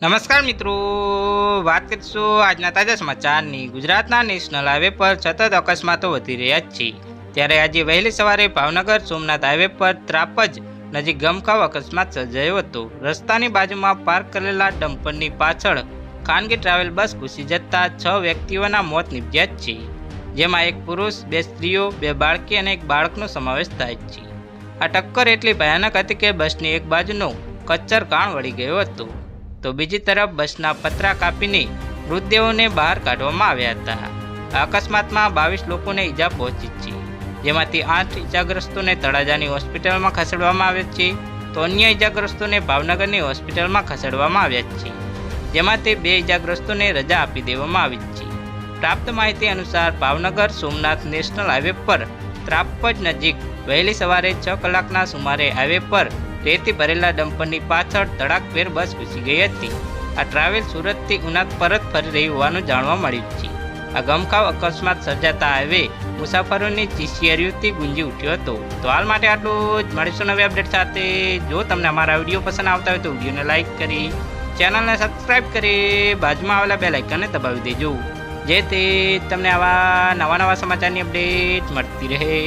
નમસ્કાર મિત્રો, વાત કરીશું આજના તાજા સમાચારની। ગુજરાતના નેશનલ હાઈવે પર સતત અકસ્માતો વધી રહ્યા છે, ત્યારે આજે વહેલી સવારે ભાવનગર સોમનાથ હાઈવે પર ત્રાપજ નજીક ગમખાવ અકસ્માત સર્જાયો હતો। રસ્તાની બાજુમાં પાર્ક કરેલા ડમ્પરની પાછળ ખાનગી ટ્રાવેલ બસ ઘૂસી જતા 6 વ્યક્તિઓના મોત નિપજ્યા છે, જેમાં એક પુરુષ, 2 સ્ત્રીઓ, 2 બાળકી અને 1 બાળકનો સમાવેશ થાય છે। આ ટક્કર એટલી ભયાનક હતી કે બસની એક બાજુનો કચ્ચર કાણ વળી ગયો હતો, તો બીજી તરફ બસના પતરા કાપીને મૃતદેહોને બહાર કાઢવામાં આવ્યા હતા। આ અકસ્માતમાં 22 લોકોને ઈજા પહોંચી છે, જેમાંથી 8 ઈજાગ્રસ્તોને તળાજાની હોસ્પિટલમાં ખસેડવામાં આવ્યા છે, તો અન્ય ઈજાગ્રસ્તોને ભાવનગરની હોસ્પિટલમાં ખસેડવામાં આવ્યા છે, જેમાંથી 2 ઈજાગ્રસ્તોને રજા આપી દેવામાં આવી છે। પ્રાપ્ત માહિતી અનુસાર ભાવનગર સોમનાથ નેશનલ હાઈવે પર ત્રાપજ નજીક વહેલી સવારે 6 કલાકના સુમારે હાઈવે પર રેતી ભરેલા ડમ્પરની પાછળ ધડાકભેર બસ ઘૂસી ગઈ હતી। આ ટ્રાવેલ સુરતથી ઉના પરત ફરી રહી હોવાનું જાણવા મળ્યું છે। આ ગમખાવ અકસ્માત સર્જાતા હાઈવે મુસાફરોની ચીસિયારીઓથી ગુંજી ઉઠ્યો હતો। તો હાલ માટે આટલું જ, મળીશું નવી અપડેટ સાથે। જો તમને અમારા વિડીયો પસંદ આવતા હોય તો વિડીયોને લાઇક કરી, ચેનલને સબસ્ક્રાઈબ કરી, બાજુમાં આવેલા બેલ આઇકનને દબાવી દેજો, જેથી તમને આવા નવા સમાચારની અપડેટ મળતી રહે।